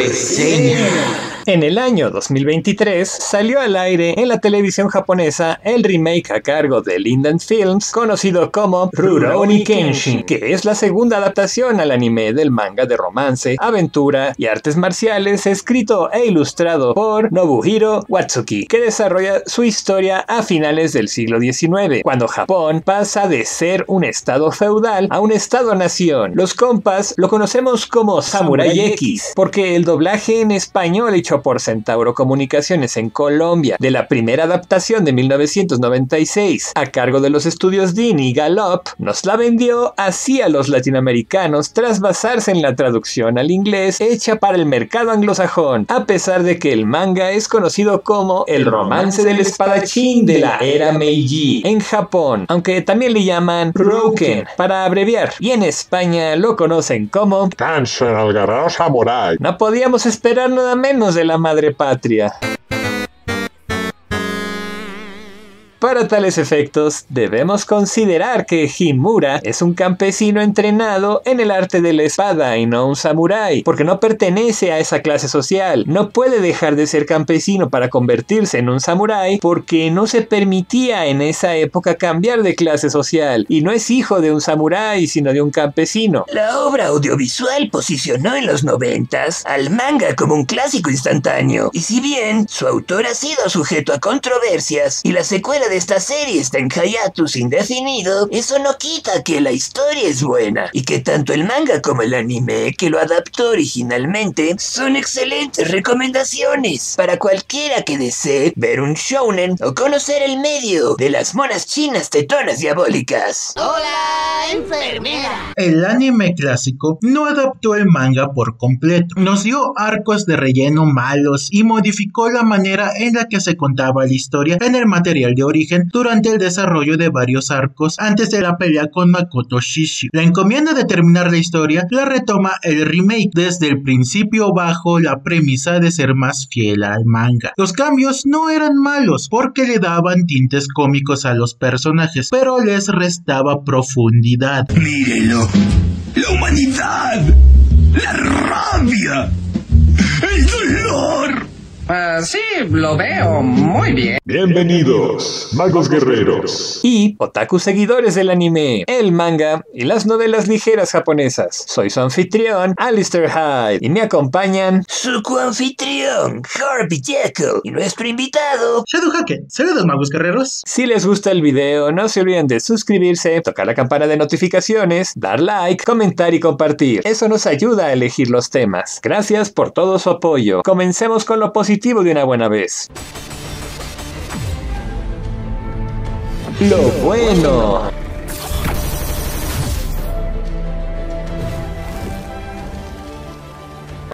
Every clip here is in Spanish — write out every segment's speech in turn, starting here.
Reseña. En el año 2023 salió al aire en la televisión japonesa el remake a cargo de Linden Films conocido como Rurouni Kenshin, que es la segunda adaptación al anime del manga de romance, aventura y artes marciales escrito e ilustrado por Nobuhiro Watsuki, que desarrolla su historia a finales del siglo XIX, cuando Japón pasa de ser un estado feudal a un estado-nación. Los compas lo conocemos como Samurai X, porque el doblaje en español hecho por Centauro Comunicaciones en Colombia de la primera adaptación de 1996 a cargo de los estudios Dean y Gallop nos la vendió así a los latinoamericanos tras basarse en la traducción al inglés hecha para el mercado anglosajón, a pesar de que el manga es conocido como el romance del espadachín de la era Meiji en Japón, aunque también le llaman Rouken para abreviar, y en España lo conocen como Kenshin el guerrero samurai. No podíamos esperar nada menos de la madre patria. Para tales efectos, debemos considerar que Himura es un campesino entrenado en el arte de la espada y no un samurái, porque no pertenece a esa clase social. No puede dejar de ser campesino para convertirse en un samurái porque no se permitía en esa época cambiar de clase social, y no es hijo de un samurái sino de un campesino. La obra audiovisual posicionó en los 90s al manga como un clásico instantáneo, y si bien su autor ha sido sujeto a controversias y la secuela de esta serie está en hiatus indefinido, eso no quita que la historia es buena y que tanto el manga como el anime que lo adaptó originalmente son excelentes recomendaciones para cualquiera que desee ver un shounen o conocer el medio de las monas chinas tetonas diabólicas. ¡Hola, enfermera! El anime clásico no adaptó el manga por completo, nos dio arcos de relleno malos y modificó la manera en la que se contaba la historia en el material de origen durante el desarrollo de varios arcos antes de la pelea con Makoto Shishi. La encomienda de terminar la historia la retoma el remake desde el principio bajo la premisa de ser más fiel al manga. Los cambios no eran malos porque le daban tintes cómicos a los personajes, pero les restaba profundidad. ¡Mírelo! ¡La humanidad! ¡La rabia! ¡El dolor! Sí, lo veo muy bien. Bienvenidos, magos guerreros Y otaku seguidores del anime, el manga y las novelas ligeras japonesas. Soy su anfitrión, Alistair Hyde, y me acompañan su coanfitrión, Harvey Jekyll, y nuestro invitado, Shadow Hake. Saludos, magos guerreros. Si les gusta el video, no se olviden de suscribirse, tocar la campana de notificaciones, dar like, comentar y compartir. Eso nos ayuda a elegir los temas. Gracias por todo su apoyo. Comencemos con lo positivo de una buena vez. Lo bueno.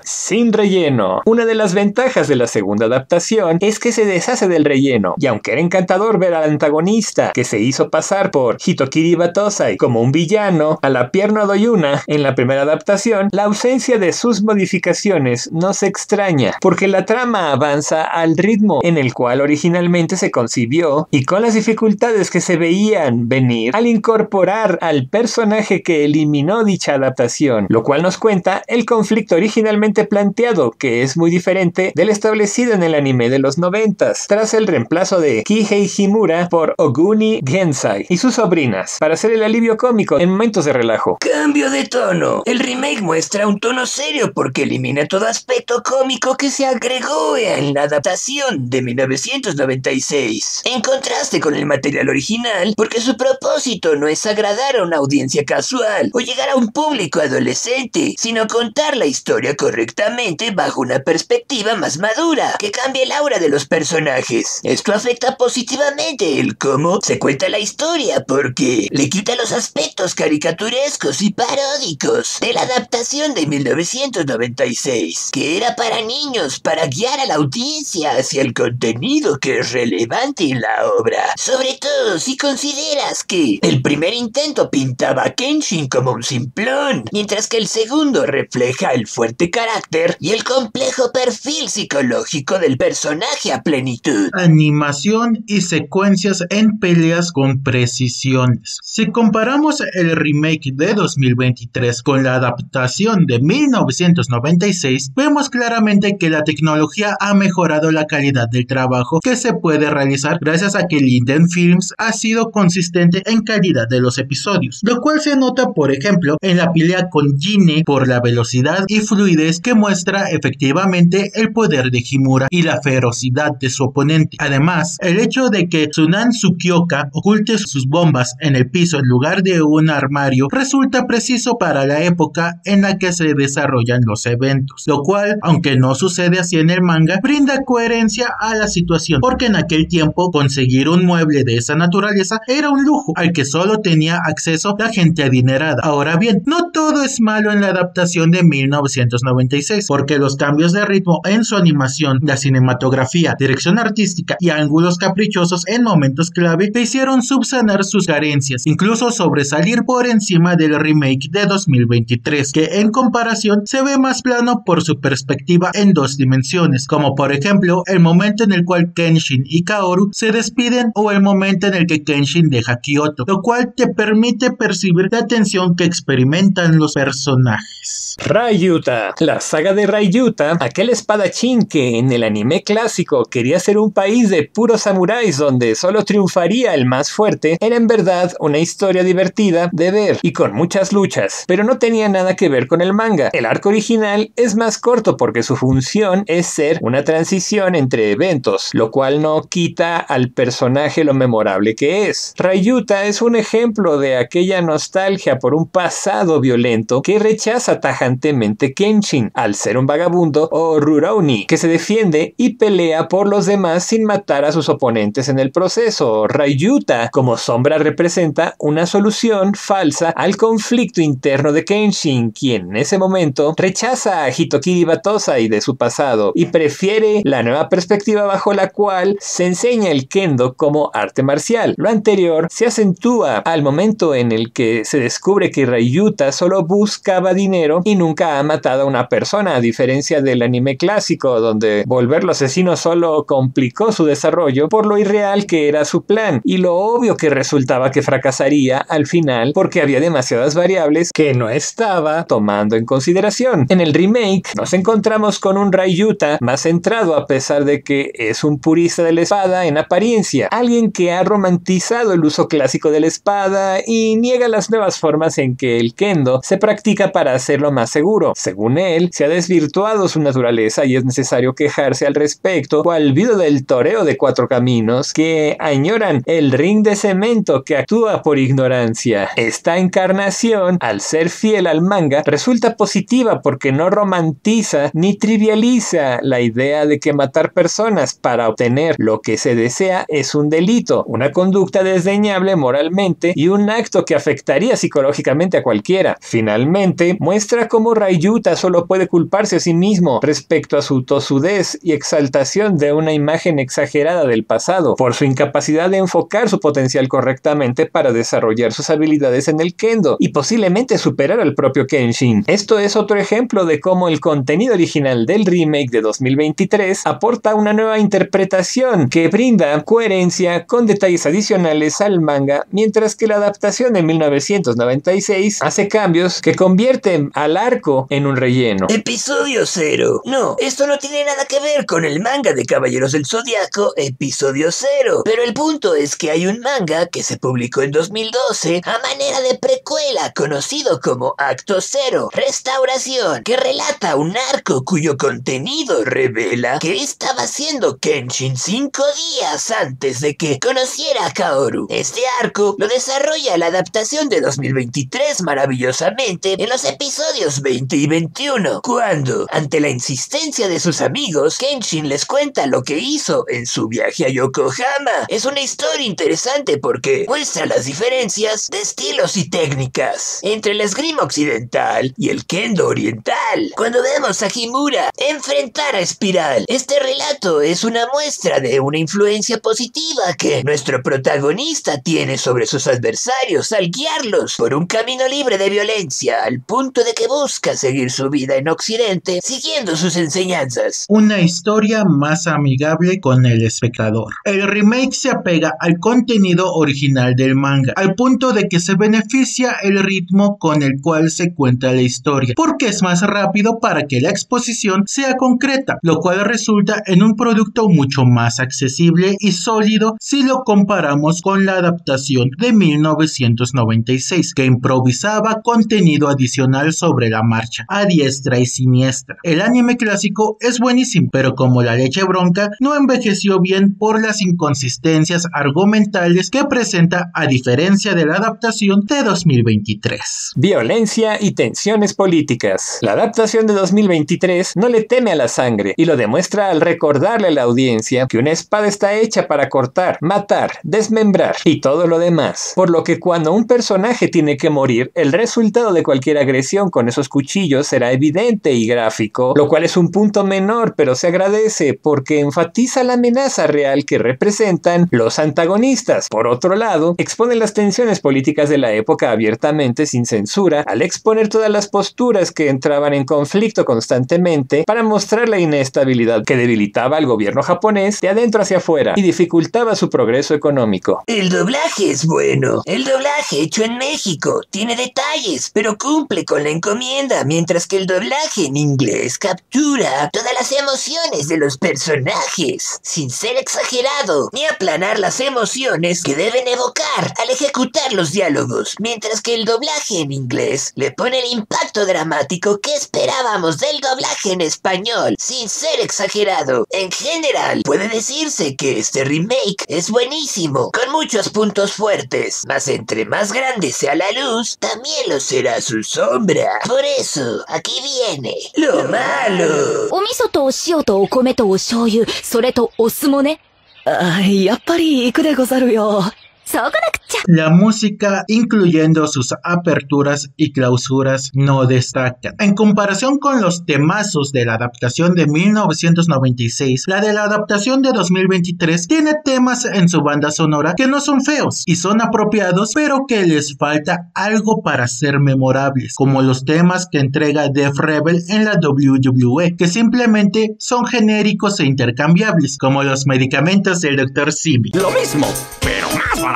Sin relleno. Una de las ventajas de la segunda adaptación es que se deshace del relleno, y aunque era encantador ver al antagonista que se hizo pasar por Hitokiri Batosai como un villano a la pierna Doyuna en la primera adaptación, la ausencia de sus modificaciones no se extraña, porque la trama avanza al ritmo en el cual originalmente se concibió y con las dificultades que se veían venir al incorporar al personaje que eliminó dicha adaptación, lo cual nos cuenta el conflicto originalmente planteado, que es muy diferente del establecido en el anime de los 90s, tras el reemplazo de Kihei Himura por Oguni Gensai y sus sobrinas, para hacer el alivio cómico en momentos de relajo. Cambio de tono. El remake muestra un tono serio porque elimina todo aspecto cómico que se agregó en la adaptación de 1996, en contraste con el material original, porque su propósito no es agradar a una audiencia casual o llegar a un público adolescente, sino contar la historia correctamente bajo una perspectiva más madura, que cambia el aura de los personajes. Esto afecta positivamente el cómo se cuenta la historia, porque le quita los aspectos caricaturescos y paródicos de la adaptación de 1996, que era para niños, para guiar a la audiencia hacia el contenido que es relevante en la obra. Sobre todo si consideras que el primer intento pintaba a Kenshin como un simplón, mientras que el segundo refleja el fuerte carácter carácter y el complejo perfil psicológico del personaje a plenitud. Animación y secuencias en peleas con precisiones. Si comparamos el remake de 2023 con la adaptación de 1996, vemos claramente que la tecnología ha mejorado la calidad del trabajo que se puede realizar gracias a que Linden Films ha sido consistente en calidad de los episodios, lo cual se nota por ejemplo en la pelea con Gine por la velocidad y fluidez que muestra efectivamente el poder de Himura y la ferocidad de su oponente. Además, el hecho de que Tsunan Tsukioka oculte sus bombas en el piso en lugar de un armario resulta preciso para la época en la que se desarrollan los eventos, lo cual, aunque no sucede así en el manga, brinda coherencia a la situación, porque en aquel tiempo conseguir un mueble de esa naturaleza era un lujo al que solo tenía acceso la gente adinerada. Ahora bien, no todo es malo en la adaptación de 1996, porque los cambios de ritmo en su animación, la cinematografía, dirección artística y ángulos caprichosos en momentos clave le hicieron subsanar sus carencias, incluso sobresalir por encima del remake de 2023, que en comparación se ve más plano por su perspectiva en dos dimensiones, como por ejemplo el momento en el cual Kenshin y Kaoru se despiden o el momento en el que Kenshin deja Kyoto, lo cual te permite percibir la tensión que experimentan los personajes. Rayuta. La saga de Rayuta, aquel espadachín que en el anime clásico quería ser un país de puros samuráis donde solo triunfaría el más fuerte, era en verdad una historia divertida de ver y con muchas luchas, pero no tenía nada que ver con el manga. El arco original es más corto porque su función es ser una transición entre eventos, lo cual no quita al personaje lo memorable que es. Rayuta es un ejemplo de aquella nostalgia por un pasado violento que rechaza tajantemente Kenshin al ser un vagabundo, o Rurouni, que se defiende y pelea por los demás sin matar a sus oponentes en el proceso. Rayuta como sombra representa una solución falsa al conflicto interno de Kenshin, quien en ese momento rechaza a Hitokiri Batosai de su pasado y prefiere la nueva perspectiva bajo la cual se enseña el kendo como arte marcial. Lo anterior se acentúa al momento en el que se descubre que Rayuta solo buscaba dinero y nunca ha matado a una persona, a diferencia del anime clásico donde volverlo asesino solo complicó su desarrollo por lo irreal que era su plan y lo obvio que resultaba que fracasaría al final porque había demasiadas variables que no estaba tomando en consideración. En el remake nos encontramos con un Rayuta más centrado, a pesar de que es un purista de la espada en apariencia, alguien que ha romantizado el uso clásico de la espada y niega las nuevas formas en que el kendo se practica para hacerlo más seguro. Según él, se ha desvirtuado su naturaleza y es necesario quejarse al respecto, cual viudo del toreo de cuatro caminos que añoran el ring de cemento que actúa por ignorancia. Esta encarnación, al ser fiel al manga, resulta positiva porque no romantiza ni trivializa la idea de que matar personas para obtener lo que se desea es un delito, una conducta desdeñable moralmente y un acto que afectaría psicológicamente a cualquiera. Finalmente, muestra cómo Rayuta solo puede culparse a sí mismo respecto a su tosudez y exaltación de una imagen exagerada del pasado, por su incapacidad de enfocar su potencial correctamente para desarrollar sus habilidades en el kendo y posiblemente superar al propio Kenshin. Esto es otro ejemplo de cómo el contenido original del remake de 2023 aporta una nueva interpretación que brinda coherencia con detalles adicionales al manga, mientras que la adaptación de 1996 hace cambios que convierten al arco en un relleno. Episodio 0. No, esto no tiene nada que ver con el manga de Caballeros del Zodiaco, Episodio 0. Pero el punto es que hay un manga que se publicó en 2012 a manera de precuela, conocido como Acto 0, Restauración, que relata un arco cuyo contenido revela que estaba haciendo Kenshin 5 días antes de que conociera a Kaoru. Este arco lo desarrolla la adaptación de 2023 maravillosamente en los episodios 20 y 21, cuando, ante la insistencia de sus amigos, Kenshin les cuenta lo que hizo en su viaje a Yokohama. Es una historia interesante porque muestra las diferencias de estilos y técnicas entre la esgrima occidental y el kendo oriental. Cuando vemos a Himura enfrentar a Espiral, este relato es una muestra de una influencia positiva que nuestro protagonista tiene sobre sus adversarios al guiarlos por un camino libre de violencia al punto de que busca seguir su vida en Occidente occidente siguiendo sus enseñanzas. Una historia más amigable con el espectador. El remake se apega al contenido original del manga, al punto de que se beneficia el ritmo con el cual se cuenta la historia, porque es más rápido para que la exposición sea concreta, lo cual resulta en un producto mucho más accesible y sólido si lo comparamos con la adaptación de 1996, que improvisaba contenido adicional sobre la marcha, a diestra y siniestra. El anime clásico es buenísimo, pero como la leche bronca, no envejeció bien por las inconsistencias argumentales que presenta, a diferencia de la adaptación de 2023. Violencia y tensiones políticas. La adaptación de 2023 no le teme a la sangre y lo demuestra al recordarle a la audiencia que una espada está hecha para cortar, matar, desmembrar y todo lo demás, por lo que cuando un personaje tiene que morir, el resultado de cualquier agresión con esos cuchillos será evidente y gráfico, lo cual es un punto menor, pero se agradece porque enfatiza la amenaza real que representan los antagonistas. Por otro lado, expone las tensiones políticas de la época abiertamente sin censura, al exponer todas las posturas que entraban en conflicto constantemente para mostrar la inestabilidad que debilitaba al gobierno japonés de adentro hacia afuera y dificultaba su progreso económico. El doblaje es bueno. El doblaje hecho en México tiene detalles, pero cumple con la encomienda, mientras que el doblaje en inglés captura todas las emociones de los personajes, sin ser exagerado, ni aplanar las emociones que deben evocar al ejecutar los diálogos, mientras que el doblaje en inglés le pone el impacto dramático que esperábamos del doblaje en español, sin ser exagerado. En general, puede decirse que este remake es buenísimo, con muchos puntos fuertes, mas entre más grande sea la luz, también lo será su sombra. Por eso, aquí viene lo malo. お味噌とお塩とお米とお醤油、それとお酢もね。やっぱり行くでござるよ。そうこなくちゃ。 La música, incluyendo sus aperturas y clausuras, no destaca. En comparación con los temazos de la adaptación de 1996, la de la adaptación de 2023 tiene temas en su banda sonora que no son feos y son apropiados, pero que les falta algo para ser memorables, como los temas que entrega Def Rebel en la WWE, que simplemente son genéricos e intercambiables, como los medicamentos del Dr. Simi. Lo mismo, pero más barato.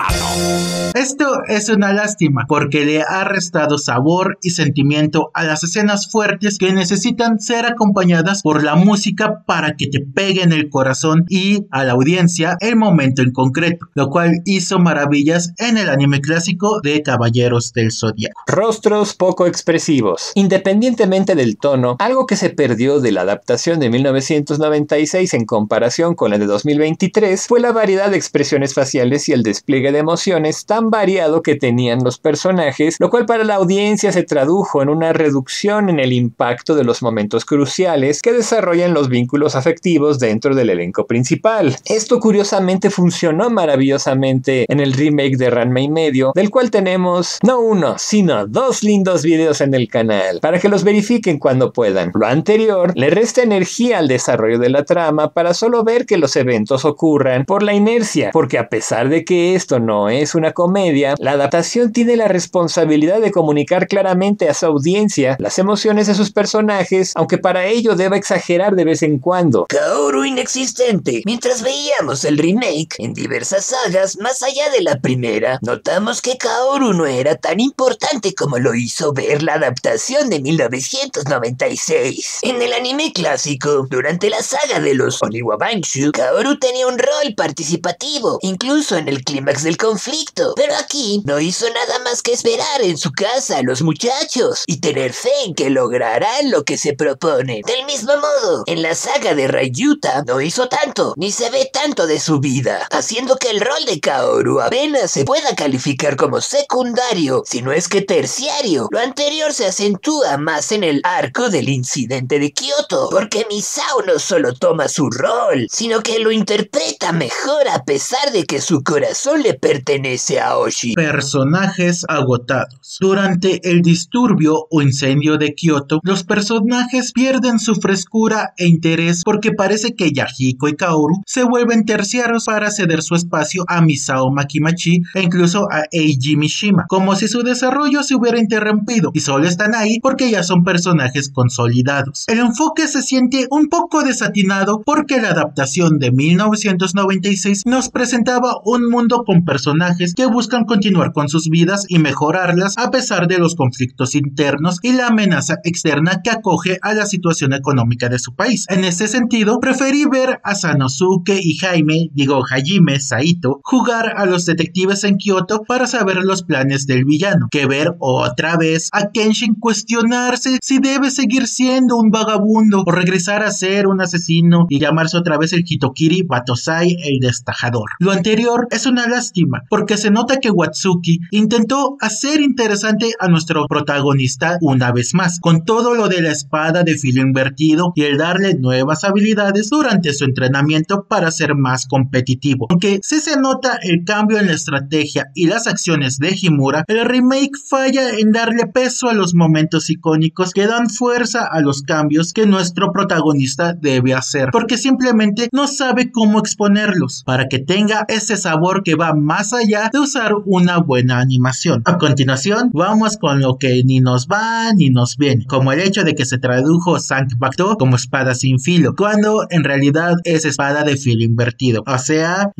Esto es una lástima porque le ha restado sabor y sentimiento a las escenas fuertes que necesitan ser acompañadas por la música para que te pegue en el corazón y a la audiencia el momento en concreto, lo cual hizo maravillas en el anime clásico de Caballeros del Zodiaco. Rostros poco expresivos. Independientemente del tono, algo que se perdió de la adaptación de 1996 en comparación con la de 2023 fue la variedad de expresiones faciales y el despliegue de emociones tan variado que tenían los personajes, lo cual para la audiencia se tradujo en una reducción en el impacto de los momentos cruciales que desarrollan los vínculos afectivos dentro del elenco principal. Esto curiosamente funcionó maravillosamente en el remake de Ranma y medio, del cual tenemos no uno, sino 2 lindos videos en el canal, para que los verifiquen cuando puedan. Lo anterior le resta energía al desarrollo de la trama para solo ver que los eventos ocurran por la inercia, porque a pesar de que esto no es una comedia, la adaptación tiene la responsabilidad de comunicar claramente a su audiencia las emociones de sus personajes, aunque para ello deba exagerar de vez en cuando. Kaoru inexistente. Mientras veíamos el remake en diversas sagas más allá de la primera, notamos que Kaoru no era tan importante como lo hizo ver la adaptación de 1996. En el anime clásico, durante la saga de los Oniwabanshu, Kaoru tenía un rol participativo, incluso en el clímax del conflicto, pero aquí no hizo nada más que esperar en su casa a los muchachos y tener fe en que lograrán lo que se propone. Del mismo modo, en la saga de Rayuta no hizo tanto, ni se ve tanto de su vida, haciendo que el rol de Kaoru apenas se pueda calificar como secundario, si no es que terciario. Lo anterior se acentúa más en el arco del incidente de Kioto, porque Misao no solo toma su rol, sino que lo interpreta mejor a pesar de que su corazón le pertenece a Aoshi. Personajes agotados. Durante el disturbio o incendio de Kioto, los personajes pierden su frescura e interés porque parece que Yahiko y Kaoru se vuelven terciarios para ceder su espacio a Misao Makimachi e incluso a Eiji Mishima, como si su desarrollo se hubiera interrumpido y solo están ahí porque ya son personajes consolidados. El enfoque se siente un poco desatinado porque la adaptación de 1996 nos presentaba un mundo con personajes que buscan continuar con sus vidas y mejorarlas a pesar de los conflictos internos y la amenaza externa que acoge a la situación económica de su país. En ese sentido, preferí ver a Sanosuke y Hajime Saito jugar a los detectives en Kioto para saber los planes del villano, que ver otra vez a Kenshin cuestionarse si debe seguir siendo un vagabundo o regresar a ser un asesino y llamarse otra vez el Hitokiri Batosai el Destajador. Lo anterior es una lástima porque se nota que Watsuki intentó hacer interesante a nuestro protagonista una vez más, con todo lo de la espada de filo invertido y el darle nuevas habilidades durante su entrenamiento para ser más competitivo. Aunque sí se nota el cambio en la estrategia y las acciones de Himura, el remake falla en darle peso a los momentos icónicos que dan fuerza a los cambios que nuestro protagonista debe hacer, porque simplemente no sabe cómo exponerlos para que tenga ese sabor que va más allá de usar una buena animación. A continuación, vamos con lo que ni nos va ni nos viene, como el hecho de que se tradujo Sankbakuto como espada sin filo, cuando en realidad es espada de filo invertido. O sea,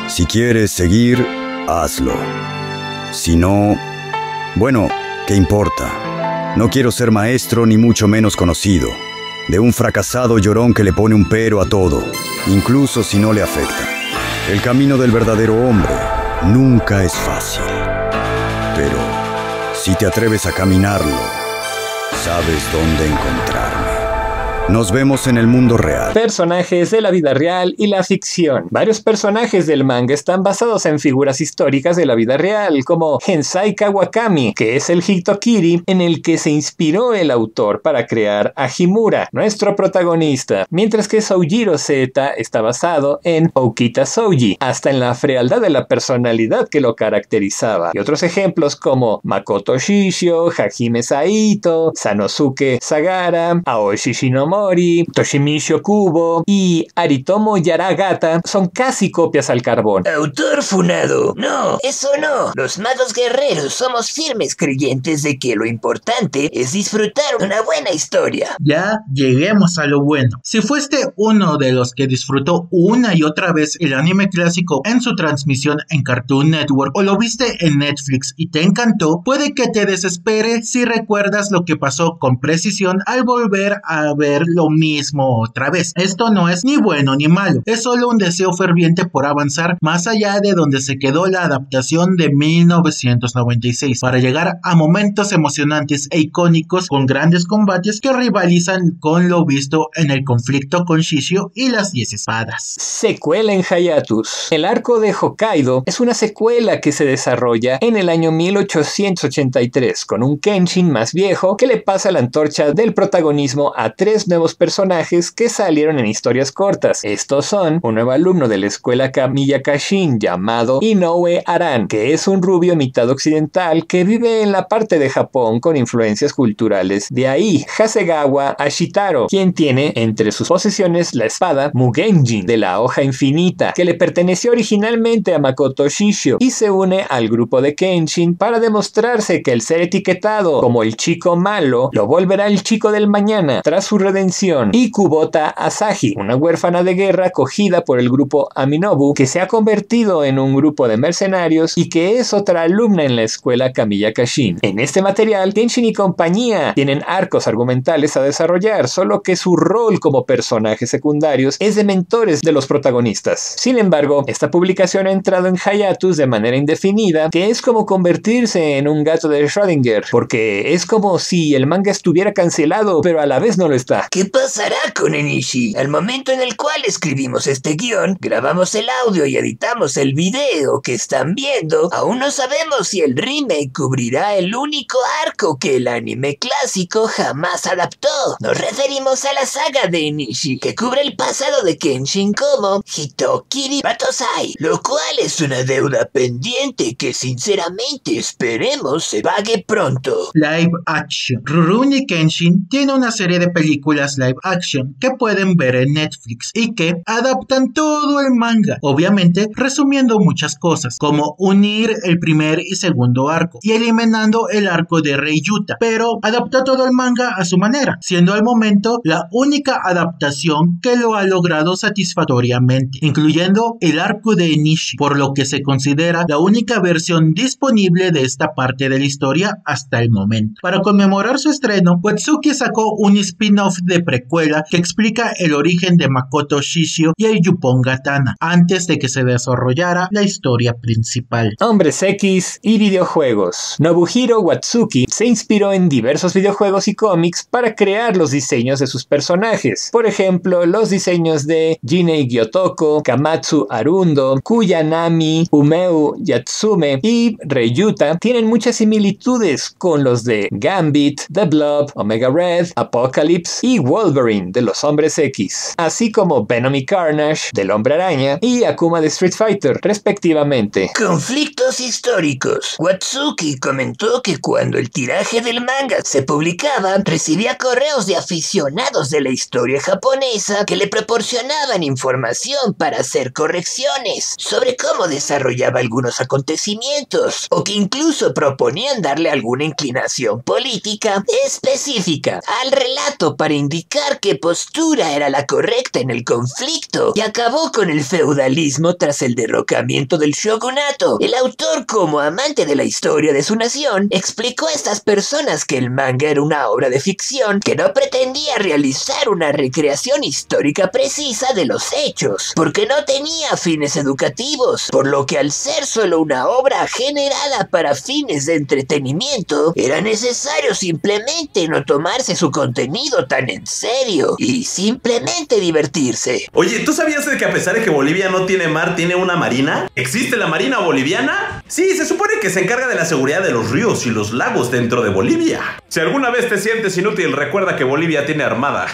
Si quieres seguir, hazlo. Si no, bueno, ¿qué importa? No quiero ser maestro ni mucho menos conocido. De un fracasado llorón que le pone un pero a todo, incluso si no le afecta. El camino del verdadero hombre nunca es fácil. Pero si te atreves a caminarlo, sabes dónde encontrarme. Nos vemos en el mundo real. Personajes de la vida real y la ficción. Varios personajes del manga están basados en figuras históricas de la vida real, como Hensai Kawakami, que es el Hitokiri en el que se inspiró el autor para crear a Himura, nuestro protagonista, mientras que Soujiro Z está basado en Okita Souji, hasta en la frialdad de la personalidad que lo caracterizaba. Y otros ejemplos como Makoto Shishio, Hajime Saito, Sanosuke Sagara, Aoshi Shinomori, Toshimisho Kubo y Aritomo Yaragata son casi copias al carbón. Autor funado. No, eso no. Los magos guerreros somos firmes creyentes de que lo importante es disfrutar una buena historia. Ya lleguemos a lo bueno. Si fuiste uno de los que disfrutó una y otra vez el anime clásico en su transmisión en Cartoon Network o lo viste en Netflix y te encantó, puede que te desespere si recuerdas lo que pasó con precisión al volver a ver lo mismo otra vez. Esto no es ni bueno ni malo, es solo un deseo ferviente por avanzar más allá de donde se quedó la adaptación de 1996 para llegar a momentos emocionantes e icónicos con grandes combates que rivalizan con lo visto en el conflicto con Shishio y las 10 espadas. Secuela en Hayatus. El arco de Hokkaido es una secuela que se desarrolla en el año 1883 con un Kenshin más viejo que le pasa la antorcha del protagonismo a tres nuevos personajes que salieron en historias cortas. Estos son un nuevo alumno de la escuela Kamiya Kashin llamado Inoue Aran, que es un rubio mitad occidental que vive en la parte de Japón con influencias culturales de ahí. Hasegawa Ashitaro, quien tiene entre sus posesiones la espada Mugenjin de la hoja infinita, que le perteneció originalmente a Makoto Shishio, y se une al grupo de Kenshin para demostrarse que el ser etiquetado como el chico malo lo volverá el chico del mañana tras su redención. Y Kubota Asahi, una huérfana de guerra acogida por el grupo Aminobu, que se ha convertido en un grupo de mercenarios y que es otra alumna en la escuela Kamiya Kashin. En este material, Kenshin y compañía tienen arcos argumentales a desarrollar, solo que su rol como personajes secundarios es de mentores de los protagonistas. Sin embargo, esta publicación ha entrado en hiatus de manera indefinida, que es como convertirse en un gato de Schrödinger, porque es como si el manga estuviera cancelado, pero a la vez no lo está. ¿Qué pasará con Enishi? Al momento en el cual escribimos este guión, grabamos el audio y editamos el video que están viendo, aún no sabemos si el remake cubrirá el único arco que el anime clásico jamás adaptó. Nos referimos a la saga de Enishi, que cubre el pasado de Kenshin como Hitokiri Batosai, lo cual es una deuda pendiente que sinceramente esperemos se pague pronto. Live Action. Rurouni Kenshin tiene una serie de películas live action que pueden ver en Netflix y que adaptan todo el manga, obviamente resumiendo muchas cosas, como unir el primer y segundo arco y eliminando el arco de Rei Yuta, pero adapta todo el manga a su manera, siendo al momento la única adaptación que lo ha logrado satisfactoriamente, incluyendo el arco de Enishi, por lo que se considera la única versión disponible de esta parte de la historia hasta el momento. Para conmemorar su estreno, Watsuki sacó un spin-off de precuela que explica el origen de Makoto Shishio y el Yupon Gatana, antes de que se desarrollara la historia principal. Hombres X y videojuegos. Nobuhiro Watsuki se inspiró en diversos videojuegos y cómics para crear los diseños de sus personajes. Por ejemplo, los diseños de Jinei Gyotoko, Kamatsu Arundo, Kuyanami, Umeu Yatsume y Reiyuta tienen muchas similitudes con los de Gambit, The Blob, Omega Red, Apocalypse y Wolverine de los Hombres X, así como Venom y Carnage del Hombre Araña y Akuma de Street Fighter, respectivamente. Conflictos históricos. Watsuki comentó que cuando el tiraje del manga se publicaba, recibía correos de aficionados de la historia japonesa que le proporcionaban información para hacer correcciones sobre cómo desarrollaba algunos acontecimientos, o que incluso proponían darle alguna inclinación política específica al relato para indicar qué postura era la correcta en el conflicto, y acabó con el feudalismo tras el derrocamiento del shogunato. El autor, como amante de la historia de su nación, explicó a estas personas que el manga era una obra de ficción que no pretendía realizar una recreación histórica precisa de los hechos, porque no tenía fines educativos, por lo que al ser solo una obra generada para fines de entretenimiento, era necesario simplemente no tomarse su contenido tan en serio y simplemente divertirse. Oye, ¿tú sabías de que a pesar de que Bolivia no tiene mar, tiene una marina? ¿Existe la marina boliviana? Sí, se supone que se encarga de la seguridad de los ríos y los lagos dentro de Bolivia. Si alguna vez te sientes inútil, recuerda que Bolivia tiene armada.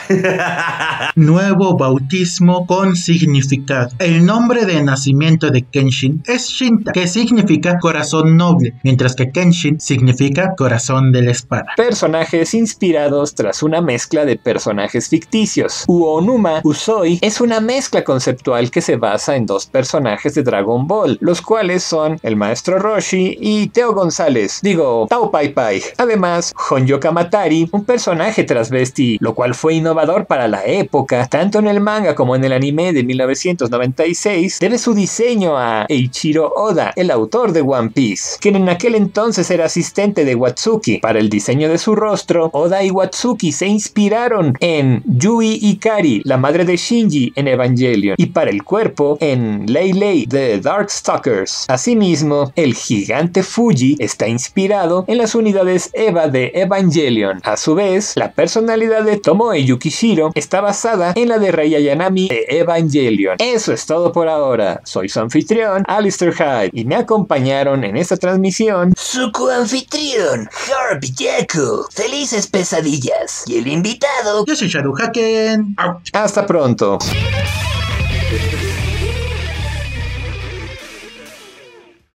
Nuevo bautismo con significado. El nombre de nacimiento de Kenshin es Shinta, que significa corazón noble, mientras que Kenshin significa corazón de la espada. Personajes inspirados tras una mezcla de personajes ficticios. Uonuma Usoi es una mezcla conceptual que se basa en dos personajes de Dragon Ball, los cuales son el maestro Roshi y Teo González, Tao Pai Pai. Además, Honjo Kamatari, un personaje transvesti, lo cual fue innovador para la época, tanto en el manga como en el anime de 1996, debe su diseño a Eiichiro Oda, el autor de One Piece, quien en aquel entonces era asistente de Watsuki. Para el diseño de su rostro, Oda y Watsuki se inspiraron en Yui Ikari, la madre de Shinji en Evangelion, y para el cuerpo en Lei Lei de Darkstalkers. Asimismo, el gigante Fuji está inspirado en las unidades Eva de Evangelion. A su vez, la personalidad de Tomoe Yukishiro está basada en la de Rei Ayanami de Evangelion. Eso es todo por ahora. Soy su anfitrión, Alistair Hyde, y me acompañaron en esta transmisión su coanfitrión, Herbie Jekyll. Felices pesadillas. Y el invitado, yo soy Shadow Haken. Hasta pronto.